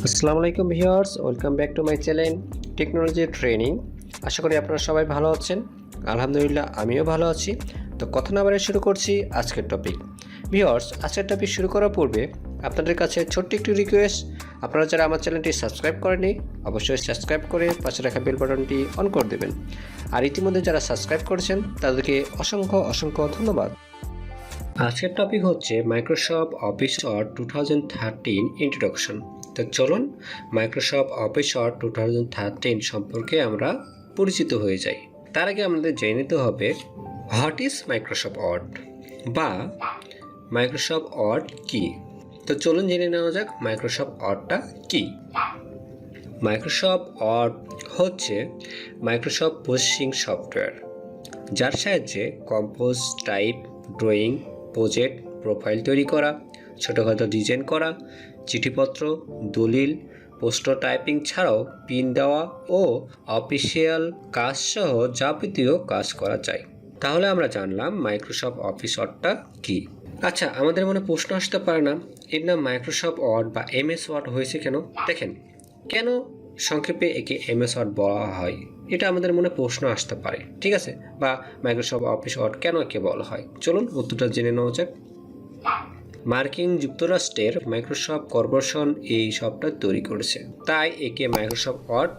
আসসালামু আলাইকুম viewers, welcome back to my channel technology training. আশা করি আপনারা সবাই ভালো আছেন। আলহামদুলিল্লাহ আমিও ভালো আছি। তো কথা না বাড়িয়ে শুরু করছি আজকের টপিক। ভিউয়ার্স, আজকের টপিক শুরু করার পূর্বে আপনাদের কাছে ছোট্ট একটি রিকোয়েস্ট, আপনারা যারা আমার চ্যানেলটি সাবস্ক্রাইব করেনি অবশ্যই সাবস্ক্রাইব করে পাশে রাখা বেল বাটনটি অন করে দেবেন। আর ইতিমধ্যে যারা সাবস্ক্রাইব করেছেন তাদেরকে অসংখ্য ধন্যবাদ। আজকের টপিক হচ্ছে মাইক্রোসফট অফিস ওয়ার্ড 2013 ইন্ট্রোডাকশন। তো চলুন মাইক্রোসফট অফিস ওয়ার্ড 2013 সম্পর্কে আমরা পরিচিত হয়ে যাই। তার আগে আমাদের জেনে নিতে হবে হোয়াট ইজ মাইক্রোসফট ওয়ার্ড বা মাইক্রোসফট ওয়ার্ড কি। তো চলুন জেনে নেওয়া যাক মাইক্রোসফট ওয়ার্ডটা কি। মাইক্রোসফট ওয়ার্ড হচ্ছে মাইক্রোসফট প্রসেসিং সফটওয়্যার, যার সাহায্যে compose, type, drawing, project, profile তৈরি করা, ছোটোখাটো ডিজাইন করা, চিঠিপত্র, দলিল, পোস্টার টাইপিং ছাড়াও পিন দেওয়া ও অফিসিয়াল কাজ সহ যাবতীয় কাজ করা যায়। তাহলে আমরা জানলাম মাইক্রোসফট অফিস ওয়ার্ডটা কি। আচ্ছা, আমাদের মনে প্রশ্ন আসতে পারে না, এর নাম মাইক্রোসফট ওয়ার্ড বা এমএস ওয়ার্ড হয়েছে কেন? দেখেন, কেন সংক্ষেপে একে এমএস ওয়ার্ড বলা হয়, এটা আমাদের মনে প্রশ্ন আসতে পারে, ঠিক আছে? বা মাইক্রোসফট অফিস ওয়ার্ড কেন একে বলা হয়, চলুন উত্তরটা জেনে নেওয়া যাক। মার্কিন যুক্তরাষ্ট্রের মাইক্রোসফট কর্পোরেশন এই সফটওয়্যার তৈরি করেছে, তাই একে মাইক্রোসফট ওয়ার্ড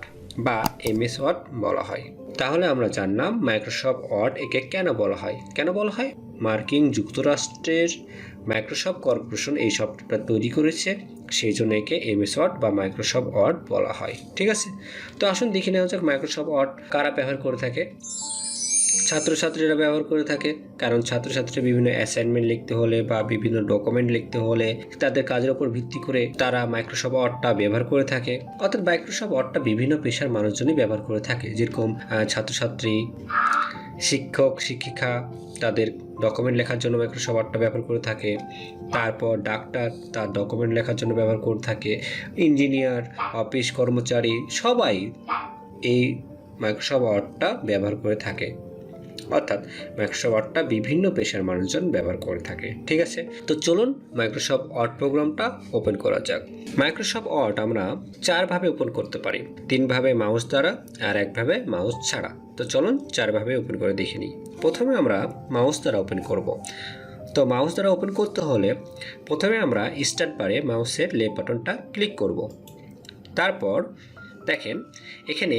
বা এমএস ওয়ার্ড বলা হয়। তাহলে আমরা জানলাম মাইক্রোসফট ওয়ার্ড একে কেন বলা হয়। মার্কিন যুক্তরাষ্ট্রের মাইক্রোসফট কর্পোরেশন এই সফটওয়্যারটা তৈরি করেছে, সেই জন্য একে এমএস ওয়ার্ড বা মাইক্রোসফট ওয়ার্ড বলা হয়, ঠিক আছে? তো আসুন দেখে নেওয়া যাক মাইক্রোসফট ওয়ার্ড কারা ব্যবহার করে থাকে। ছাত্রছাত্রীরা ব্যবহার করে থাকে, কারণ ছাত্রছাত্রীরা বিভিন্ন অ্যাসাইনমেন্ট লিখতে হলে বা বিভিন্ন ডকুমেন্ট লিখতে হলে তাদের কাজের উপর ভিত্তি করে তারা মাইক্রোসফট ওয়ার্ডটা ব্যবহার করে থাকে। অর্থাৎ মাইক্রোসফট ওয়ার্ডটা বিভিন্ন পেশার মানুষজনই ব্যবহার করে থাকে, যেরকম ছাত্রছাত্রী, শিক্ষক, শিক্ষিকা তাদের ডকুমেন্ট লেখার জন্য মাইক্রোসফট ওয়ার্ডটা ব্যবহার করে থাকে। তারপর ডাক্তার তার ডকুমেন্ট লেখার জন্য ব্যবহার করে থাকে। ইঞ্জিনিয়ার, অফিস কর্মচারী সবাই এই মাইক্রোসফট ওয়ার্ডটা ব্যবহার করে থাকে। অর্থাৎ মাইক্রোসফট ওয়ার্ডটা বিভিন্ন পেশার মানুষজন ব্যবহার করে থাকে, ঠিক আছে? তো চলুন মাইক্রোসফট ওয়ার্ড প্রোগ্রামটা ওপেন করা যাক। মাইক্রোসফট ওয়ার্ড আমরা 4 ভাবে ওপেন করতে পারি, 3 ভাবে মাউস দ্বারা আর 1 ভাবে মাউস ছাড়া। তো চলুন 4 ভাবে ওপেন করে দেখে নিই। প্রথমে আমরা মাউস দ্বারা ওপেন করব। তো মাউস দ্বারা ওপেন করতে হলে প্রথমে আমরা স্টার্ট বারে মাউসের লেফট বাটনটা ক্লিক করব। তারপর দেখেন, এখানে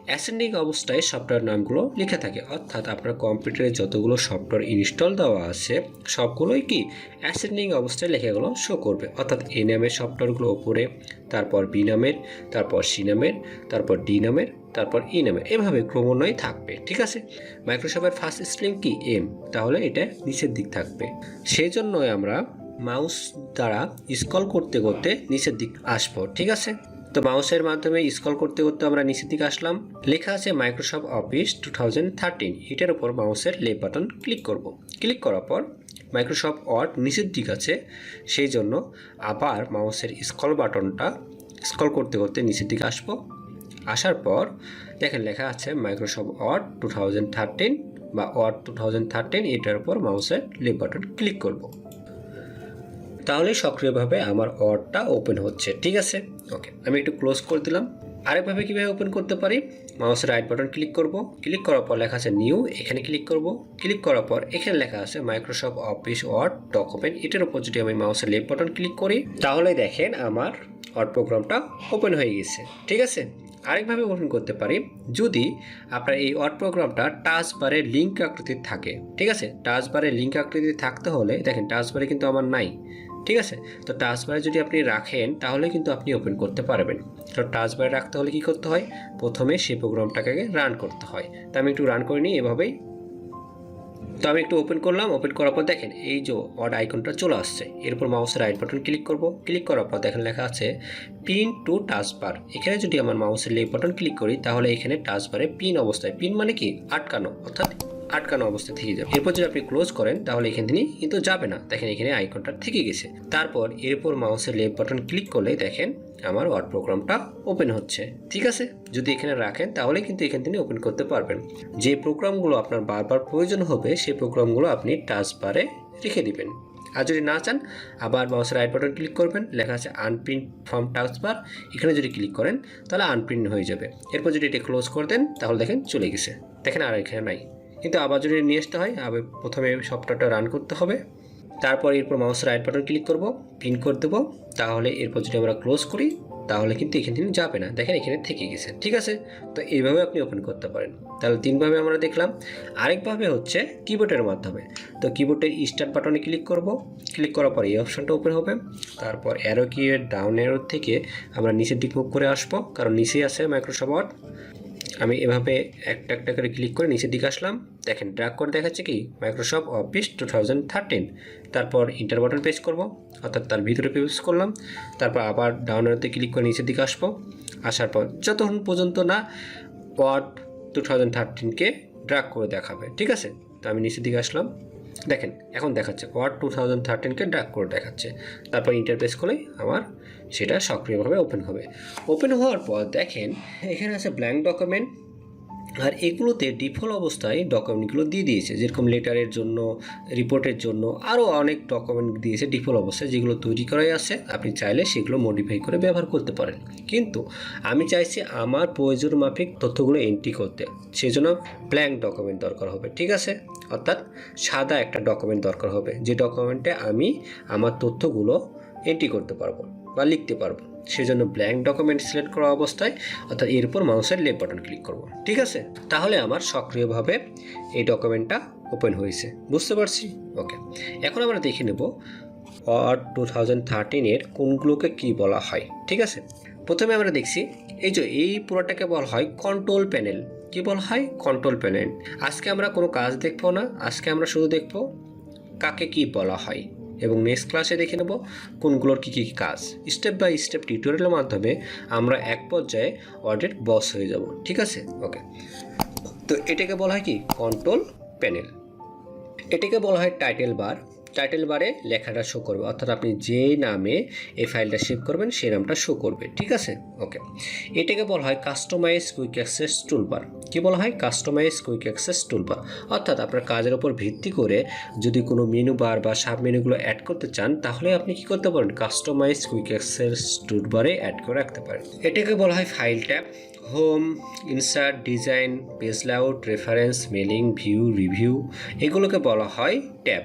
অ্যাসেন্ডিং অবস্থায় সফটওয়্যার নামগুলো লেখা থাকে, অর্থাৎ আপনার কম্পিউটারে যতগুলো সফটওয়্যার ইনস্টল দেওয়া আছে সবগুলোই কি অ্যাসেন্ডিং অবস্থায় লেখাগুলো শো করবে। অর্থাৎ এ নামের সফটওয়্যারগুলো ওপরে, তারপর বি নামের, তারপর সি নামের, তারপর ডি নামের, তারপর ই নামের, এভাবে ক্রমান্বয়ে থাকবে, ঠিক আছে? মাইক্রোসফটের ফার্স্ট স্প্রিং কি এম, তাহলে এটা নিচের দিক থাকবে। সেই জন্যই আমরা মাউস দ্বারা স্ক্রল করতে করতে নিচের দিক আসবো, ঠিক আছে? তো মাউসের মাধ্যমে স্ক্রল করতে করতে আমরা নিচের দিকে আসলাম, লেখা আছে মাইক্রোসফট অফিস 2013, এটার উপর মাউসের লেফট বাটন ক্লিক করব। ক্লিক করার পর মাইক্রোসফট ওয়ার্ড নিচের দিক আছে, সেই জন্য আবার মাউসের স্ক্রল বাটনটা স্ক্রল করতে করতে নিচের দিকে আসবো। আসার পর দেখেন লেখা আছে মাইক্রোসফট ওয়ার্ড 2013 বা ওয়ার্ড 2013, এটার উপর মাউসের লেফট বাটন ক্লিক করব। তাহলে সক্রিয়ভাবে আমার ওয়ার্ডটা ওপেন হচ্ছে, ঠিক আছে? ওকে, আমি একটু ক্লোজ করে দিলাম। আরেকভাবে কীভাবে ওপেন করতে পারি, মাউসের রাইট বাটন ক্লিক করব, ক্লিক করার পর লেখা আছে নিউ, এখানে ক্লিক করব। ক্লিক করার পর এখানে লেখা আছে মাইক্রোসফট অফিস ওয়ার্ড ডকুমেন্ট, এটার উপর যদি আমি মাউসের লেফট বাটন ক্লিক করি তাহলে দেখেন আমার ওয়ার্ড প্রোগ্রামটা ওপেন হয়ে গেছে, ঠিক আছে? আরেকভাবে ওপেন করতে পারি, যদি আপনার এই ওয়ার্ড প্রোগ্রামটা টাচ বারে লিঙ্ক আকৃতির থাকে, ঠিক আছে? টাচ বারে লিঙ্ক আকৃতির থাকতে হলে দেখেন টাচ বারে কিন্তু আমার নাই, ঠিক আছে? তো টাচ বারে যদি আপনি রাখেন তাহলে কিন্তু আপনি ওপেন করতে পারবেন। তো টাচ বারে রাখতে হলে কি করতে হয়, প্রথমে সেই প্রোগ্রামটাকে রান করতে হয়। তো আমি একটু রান করে নিই এভাবেই। তো আমি একটু ওপেন করলাম, ওপেন করার পর দেখেন এই যে ওয়ার্ড আইকনটা চলে আসছে, এরপর মাউসের রাইট বাটন ক্লিক করব। ক্লিক করার পর দেখেন লেখা আছে পিন টু টাচ বার, এখানে যদি আমার মাউসের লেফট বাটন ক্লিক করি তাহলে এখানে টাচ বারে পিন অবস্থায়, পিন মানে কি আটকানো, অর্থাৎ আটকানো অবস্থায় থেকে যাবে। এরপর যদি আপনি ক্লোজ করেন তাহলে এখান থেকে কিন্তু যাবে না, দেখেন এখানে আইকনটা থেকে গেছে। তারপর এরপর মাউসের লেফট বাটন ক্লিক করলে দেখেন আমার ওয়ার্ড প্রোগ্রামটা ওপেন হচ্ছে, ঠিক আছে? যদি এখানে রাখেন তাহলে কিন্তু এখান থেকে ওপেন করতে পারবেন। যে প্রোগ্রামগুলো আপনার বারবার প্রয়োজন হবে সেই প্রোগ্রামগুলো আপনি টাচ বারে রেখে দিবেন। আর যদি না চান আবার মাউসের রাইট বাটন ক্লিক করবেন, লেখা আছে আনপ্রিন্ট ফ্রম টাস্ক বার, এখানে যদি ক্লিক করেন তাহলে আনপ্রিন্ট হয়ে যাবে। এরপর যদি এটা ক্লোজ করে দেন তাহলে দেখেন চলে গেছে, দেখেন আর এখানে নাই। কিন্তু আবার যদি নিয়ে আসতে হয় আবার প্রথমে সফটওয়্যারটা রান করতে হবে, তারপর এরপর মাউসের রাইট বাটন ক্লিক করব, পিন করে দেবো, তাহলে এরপর যদি আমরা ক্লোজ করি তাহলে কিন্তু এখানে যাবে না, দেখেন এখানে থেকে গেছে। ঠিক আছে, তো এইভাবে আপনি ওপেন করতে পারেন। তাহলে তিনভাবে আমরা দেখলাম। আরেকভাবে হচ্ছে কিবোর্ডের মাধ্যমে। তো কিবোর্ডের স্টার্ট বাটনে ক্লিক করব, ক্লিক করার পর এই অপশনটা ওপেন হবে, তারপর অ্যারো কিয়ের ডাউন অ্যারো থেকে আমরা নিচের দিক মুভ করে আসবো, কারণ নিচেই আছে মাইক্রোসফট ওয়ার্ড। আমি এভাবে একটা একটা করে ক্লিক করে নিচের দিকে আসলাম, দেখেন ড্র্যাগ করে দেখাচ্ছে কি মাইক্রোসফট অফিস 2013। তারপর ইন্টার বাটন প্রেস করব, অর্থাৎ তার ভিতরে প্রেস করলাম, তারপর আবার ডাউন অ্যারোতে ক্লিক করে নিচের দিকে আসবো, আসার পর যতক্ষণ পর্যন্ত না ওয়ার্ড 2013কে ড্র্যাগ করে দেখাবে। ঠিক আছে, তো আমি নিচের দিকে আসলাম, দেখেন এখন দেখাচ্ছে ওয়ার্ড 2013কে ড্র্যাগ করে দেখাচ্ছে। তারপর ইন্টার প্রেস করলেই আমার সেটা সক্রিয়ভাবে ওপেন হবে। ওপেন হওয়ার পর দেখেন এখানে আছে ব্ল্যাঙ্ক ডকুমেন্ট, আর এগুলোতে ডিফল্ট অবস্থায় ডকুমেন্টগুলো দিয়ে দিয়েছে, যেরকম লেটারের জন্য, রিপোর্টের জন্য আরও অনেক ডকুমেন্ট দিয়েছে ডিফল্ট অবস্থায়, যেগুলো তৈরি করাই আছে। আপনি চাইলে সেগুলো মডিফাই করে ব্যবহার করতে পারেন, কিন্তু আমি চাইছি আমার প্রয়োজন মাফিক তথ্যগুলো এন্ট্রি করতে, সেজন্য ব্ল্যাঙ্ক ডকুমেন্ট দরকার হবে। ঠিক আছে, অর্থাৎ সাদা একটা ডকুমেন্ট দরকার হবে, যে ডকুমেন্টে আমি আমার তথ্যগুলো এন্ট্রি করতে পারবো বা লিখতে পারবো। সেজন্য ব্ল্যাঙ্ক ডকুমেন্ট সিলেক্ট করা অবস্থায় অর্থাৎ এরপর মাউসের লেফট বাটন ক্লিক করব। ঠিক আছে, তাহলে আমার সক্রিয়ভাবে এই ডকুমেন্টটা ওপেন হয়েছে, বুঝতে পারছি। ওকে, এখন আমরা দেখে নেব ওয়ার্ড 2013-এর কোনগুলোকে কি বলা হয়। ঠিক আছে, প্রথমে আমরা দেখছি এই পুরোটাকে বলা হয় কন্ট্রোল প্যানেল। কি বলা হয়? Control panel. আজকে আমরা কোনো কাজ দেখবো না, আজকে আমরা শুধু দেখবো কাকে কি বলা হয়, এবং নেক্সট ক্লাসে দেখে নেব কোনগুলোর কী কী কাজ। স্টেপ বাই স্টেপ টিউটোরিয়ালের মাধ্যমে আমরা এক পর্যায়ে ওয়ার্ডের বস হয়ে যাব। ঠিক আছে, ওকে। তো এটাকে বলা হয় কি কন্ট্রোল প্যানেল। এটাকে বলা হয় টাইটেল বার। টাইটেল বারে লেখাটা শো করবে, অর্থাৎ আপনি যে নামে এই ফাইলটা সেভ করবেন সেই নামটা শো করবে। ঠিক আছে, ওকে। এটাকে বলা হয় কাস্টমাইজ কুইক অ্যাক্সেস টুলবার। কি বলা হয়? কাস্টমাইজ কুইক অ্যাক্সেস টুলবার, অর্থাৎ আপনার কাজের উপর ভিত্তি করে যদি কোনো মেনু বার বা সাব মেনুগুলো অ্যাড করতে চান তাহলে আপনি কি করতে পারেন, কাস্টমাইজ কুইক অ্যাক্সেস টুলবারে অ্যাড করে রাখতে পারেন। এটাকে বলা হয় file tab. Home, insert, design, page layout, reference, mailing, view, review, এগুলোকে বলা হয় ট্যাব।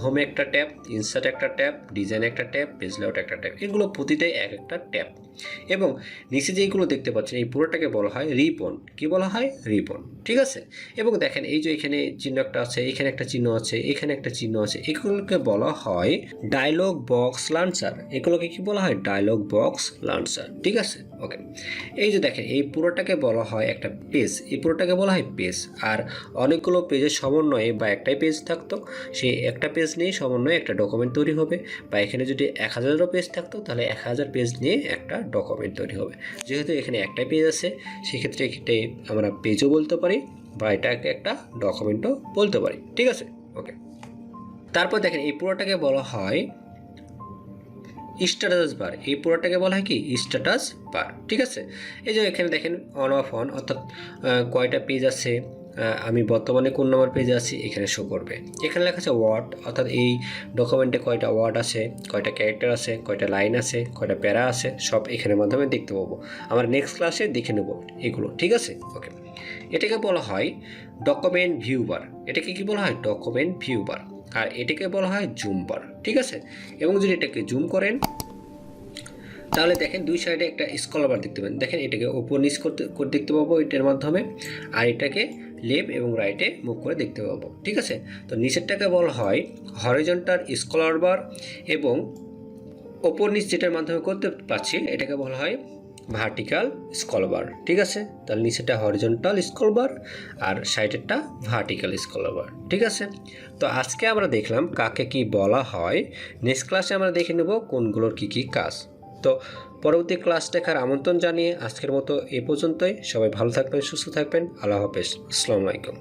হোমে একটা ট্যাব, ইনসার্ট একটা ট্যাব, ডিজাইন একটা ট্যাব, পেজ লেআউট একটা ট্যাব, এগুলো প্রতিটাই এক একটা ট্যাব। এবং নিচে যেগুলো দেখতে পাচ্ছেন এই পুরোটাকে বলা হয় রিবন। কি বলা হয়? রিবন। ঠিক আছে, এবং দেখেন এই যে এখানে চিহ্ন একটা আছে, এখানে একটা চিহ্ন আছে, এখানে একটা চিহ্ন আছে, এগুলোকে বলা হয় ডায়লগ বক্স লঞ্চার। এগুলোকে কি বলা হয়? Dialogue box launcher. ঠিক আছে, ওকে। এই যে দেখেন এই পুরোটাকে বলা হয় একটা পেজ, এই পুরোটাকে বলা হয় পেজ। আর অনেকগুলো পেজের সমন্বয়ে বা একটাই পেজ থাকতো, সেই একটা পেজ নিয়ে সমন্বয়ে একটা ডকুমেন্ট তৈরি হবে, বা এখানে যদি 1000ও পেজ থাকতো তাহলে 1000 পেজ নিয়ে একটা ডকুমেন্ট তৈরি হবে। যেহেতু এখানে একটাই পেজ আছে সেক্ষেত্রে এটাকে আমরা পেজও বলতে পারি বা এটাকে একটা ডকুমেন্টও বলতে পারি। ঠিক আছে, ওকে। তারপর দেখেন এই পুরোটাকে বলা হয় স্ট্যাটাস বার। এই পুরোটাকে বলা হয় কি স্ট্যাটাস বার। ঠিক আছে, এই যে এখানে দেখেন অন অফ অন, অর্থাৎ কয়টা পেজ আছে, আমি বর্তমানে কোন নম্বর পেজে আছি এখানে শো করবে। এখানে লেখা আছে ওয়ার্ড, অর্থাৎ এই ডকুমেন্টে কয়টা ওয়ার্ড আছে, কয়টা ক্যারেক্টার আছে, কয়টা লাইন আছে, কয়টা প্যারা আছে, সব এখানের মাধ্যমে দেখতে পাবো। আমরা নেক্সট ক্লাসে দেখে নেব এগুলো। ঠিক আছে, ওকে। এটাকে বলা হয় ডকুমেন্ট ভিউ বার। এটাকে কি বলা হয়? ডকুমেন্ট ভিউ বার। আর এটাকে বলা হয় জুম বার। ঠিক আছে, এবং যদি এটাকে জুম করেন তাহলে দেখেন দুই সাইডে একটা স্ক্রল বার দেখতে পাবেন। দেখেন এটাকে ওপর নিচ করতে দেখতে পাবো এটার মাধ্যমে, আর এটাকে লেফট এবং রাইটে মুভ করে দেখতে পাবো। ঠিক আছে, তো নিচেরটাকে বলা হয় হরিজন্টাল স্ক্রল বার, এবং ওপর নিচ যেটার মাধ্যমে করতে পারছি এটাকে বলা হয় ভার্টিক্যাল স্ক্রল বার। ঠিক আছে, তাহলে নিচেটা হরিজন্টাল স্ক্রল বার আর সাইডেরটা ভার্টিক্যাল স্ক্রল বার। ঠিক আছে, তো আজকে আমরা দেখলাম কাকে কি বলা হয়। নেক্সট ক্লাসে আমরা দেখে নেব কোনগুলোর কি কি কাজ। তো পরবর্তী ক্লাস দেখার আমন্ত্রণ জানিয়ে আজকের মতো এ পর্যন্তই। সবাই ভালো থাকবেন, সুস্থ থাকবেন। আল্লাহ হাফেজ, আসসালামু আলাইকুম।